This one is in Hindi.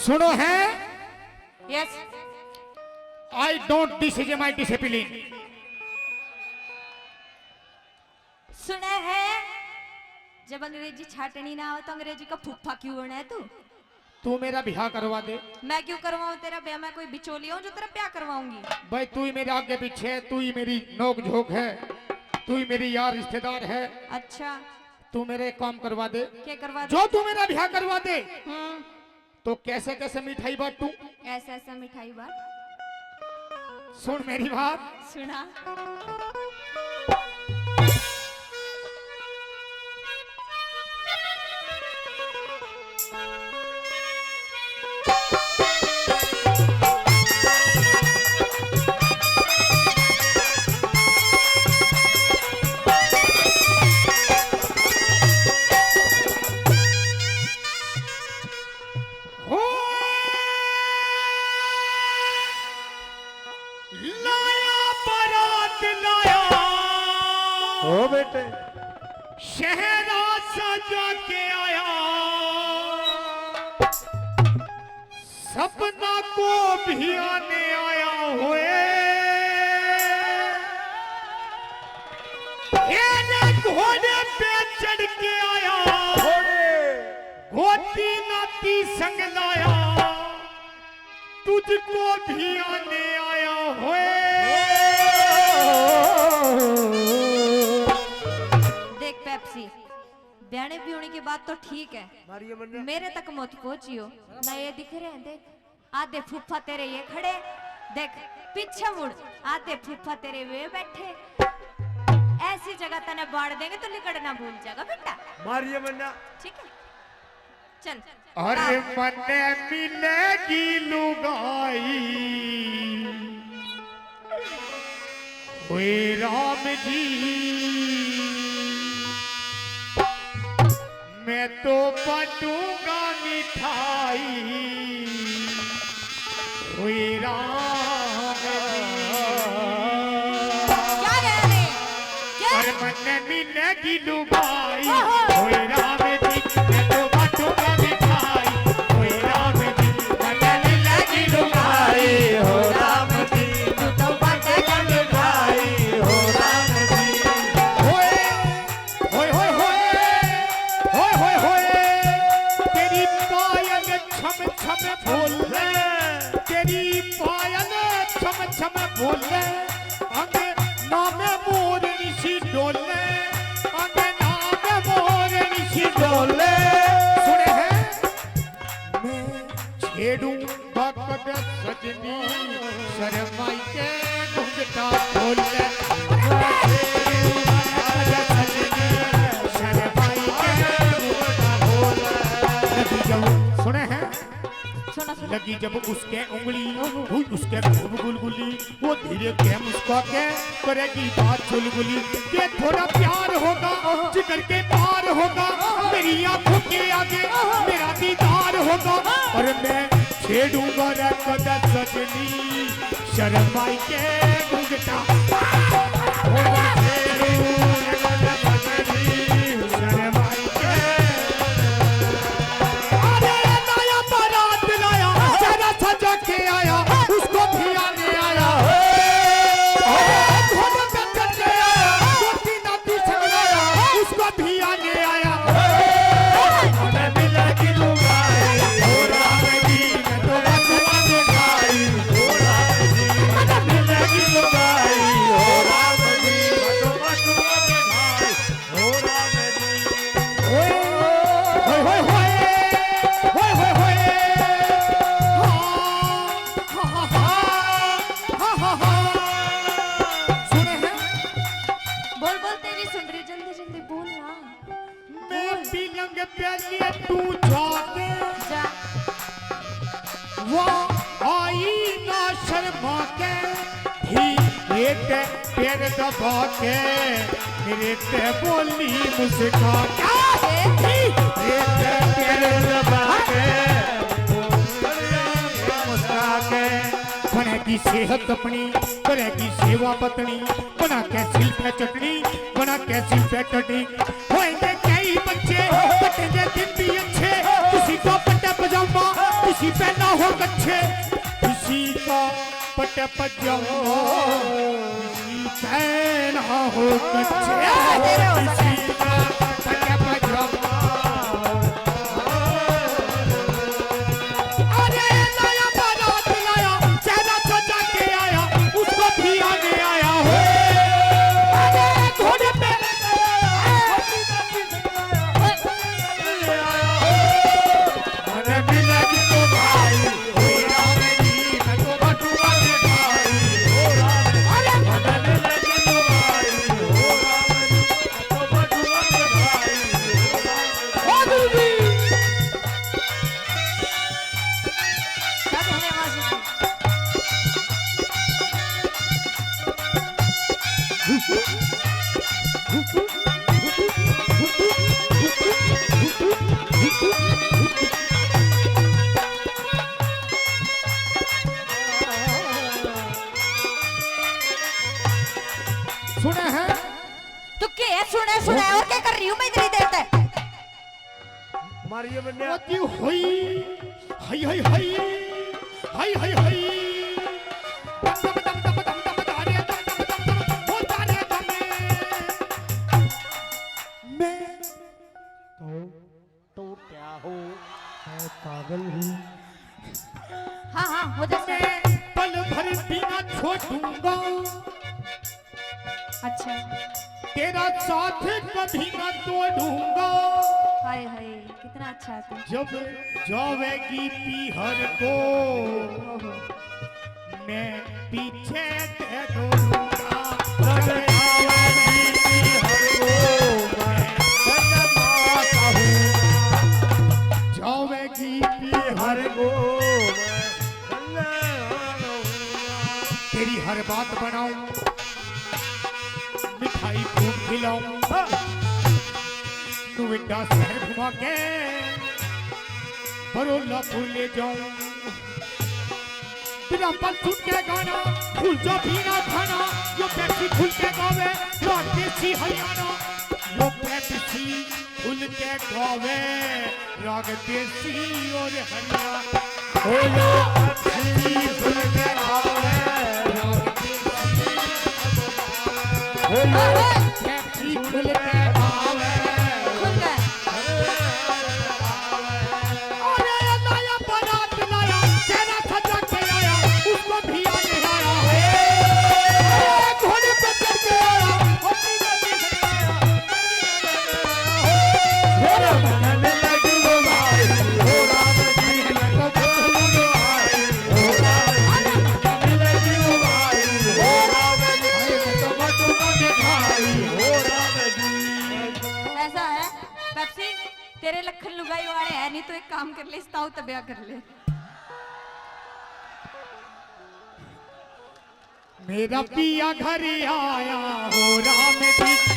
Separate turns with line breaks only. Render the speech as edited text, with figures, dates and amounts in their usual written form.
सुनो है।
Yes
I don't this is my discipline.
सुना है, जब अंग्रेजी छाटनी ना हो तो अंग्रेजी का फुफ्फा क्यों बना है तू?
तू मेरा ब्याह करवा दे।
मैं क्यों करवाऊं तेरा ब्याह? मैं कोई बिचौलिया हूं जो तेरा ब्याह करवाऊंगी?
भाई तू ही मेरे आगे पीछे है, तू ही मेरी नोक झोंक है, तू ही मेरी यार रिश्तेदार है।
अच्छा
तू मेरे एक काम करवा दे।
क्या करवा दे?
जो तू मेरा ब्याह करवा दे
हम्म,
तो कैसे कैसे मिठाई बांटू।
ऐसा ऐसा मिठाई बात।
सुन मेरी बात।
सुना।
हो लाया बारात लाया,
ओ बेटे
शहरा सजा के आया, सपना को भी आने आया हुए, घोड़े पे चढ़ के आया, घोटी नाती संग लाया, तुझको भी आने आया हुए।
देख पेप्सी, ब्याने ब्यूने की बात तो ठीक है, मेरे तक मत पहुंचियो ना। ये दिख रहे हैं, देख आधे फूफा तेरे ये खड़े, देख पीछे मुड़, आधे फूफा तेरे वे बैठे। ऐसी जगह तने बाढ़ देंगे तो निकलना भूल जाएगा बेटा।
मारिए मन्ना।
ठीक है चल।
अरे मने मिलेगी लुगाई, हुए राम जी, मैं तो बांटूंगा मिठाई, हुए राम जी।
क्या कह रहे हैं? क्या?
अरे मने मिलेगी लुगाई, हुए राम जी, मैं तो बांटूंगा मिठाई, हुए राम जी, मने मिलेगी लुगाई, हो राम जी,
तू तो बातेगा
मिठाई, हो राम जी। होए होए होए होए होए होए, तेरी पायल छम छम बोले, तेरी पायल छम छम बोले, अंगे नामे मोर निशी डोले, अंगे नामे मोर निशी डोले। सुने हैं मैं छेड़ूंगा कद सजनी, शर्माई के घुंघटा खोले, मैं छेड़ूंगा कद सजनी, शर्माई के घुंघटा खोले। लगी जब सुने हैं,
सुना सुना।
लगी जब उसके उंगली, हुई उसके खूब गुलगुली, वो धीरे के मुस्कुरा के करेगी बात चुलबुली, ये थोड़ा प्यार होगा, जिगर के पार होगा, मेरी आंखों के आगे मेरा दीदार होगा, और मैं छेड़ूंगा रे कद सजनी, शर्माई के घुंघटा, ओ मैं छेड़ूंगा कद सजनी, शर्माई के। अरे लाया बारात लाया, शहरा सजा के आया, उसको भी आने आया, घोड़े पे चढ़ के आया, रोटी नाती संग लाया, उसको भी आने आया। हमें मिलेगी लुगाई, हो राम जी, मैं तो बांटूंगा मिठाई, हो राम जी, हमें मिलेगी लुगाई, हो राम जी, मैं तो बांटूंगा मिठाई, हो राम जी। ओए होए होए होए होए होए, हा हा हा हा। सुने हैं
बोल बोल, तेरी सुन रही, जल्दी जल्दी बोल ना।
मैं बिलंग प्यालिए तू जाके,
जा।
वो आई ना शर्मा के, ही एक पैर दबा के, मेरे पे बोली मुस्का के, एक पैर दबा के, मुस्का के, बनेगी सेहत अपनी, करेगी सेवा पत्नी, बना के सिल पे चटनी, बना के सिल पे चटनी, होएंगे कई बच्चे, कटेंगे दिन भी अच्छे, किसी को पट्टा पजामा, किसी पे ना हो कच्छे, किसी का पट पजामा, किसी पे ना हो कच्छे, किसी का पट पजामा। अरे लाया बारात लाया, चेहरा सजा के आया, उसको भी आगे आया हो। अरे घोड़े पे अरे मिलेगी तो भाई, हो राम जी, मैं तो बटुआ के भाई, हो राम। अरे मिलेगी तो भाई, हो राम जी, मैं तो बटुआ के भाई, हो राम। हो दूजी
क्या कहने वाली थी?
सुने हैं
तू क्या सुने सुने और क्या कर रही हूँ मैं इतनी देर तक?
मारिए बन्या
मोती हुई हाय हाय हाय हाय हाय हाय दम दम दम दम दम तारे दम दम दम दम वो तारे दम मैं तो क्या हो मैं पागल हूँ
हाँ हाँ हो जैसे।
पल भर बिना छोड़ूंगा
अच्छा
तेरा साथ कभी न तोड़ूंगा
हाय हाय कितना अच्छा है तू।
जब जावेगी पीहर को
ओहो
मैं पीछे दे दूंगा जब जावेगी पीहर को मैं बदमाश हूँ जावेगी पीहर को तेरी हर बात बनाऊं मिठाई खूब खिलाऊं तू इंडा शहर घुमा के बरोला फूल ले जाऊं तेरा पल सुन के गाना फूल जो पीना खाना यो पेप्सी खुल के गावे रात देसी हरियाणा यो पेप्सी खुल के गावे राग देसी और हरियाणा ओ यो पेप्सी खुल के गावे राग देसी ओ यो पेप्सी खुल के गावे
खुल गए।
अरे लाया बारात लाया चेहरा सजा के आया उसको भी आगे आया अरे घोड़े पे चढ़ के आया अपनी गली से आया हो राम में लगी वो भाई हो राम जी मैं तो बटुआ के भाई हो राम में लगी वो भाई हो राम जी मैं तो बटुआ के भाई हो राम जी।
ऐसा है पेप्सी तेरे लखन लुगाई वाले है नहीं तो एक काम कर ले इस्ताऊ तबिया कर ले।
मेरा पिया घर आया हो राम जी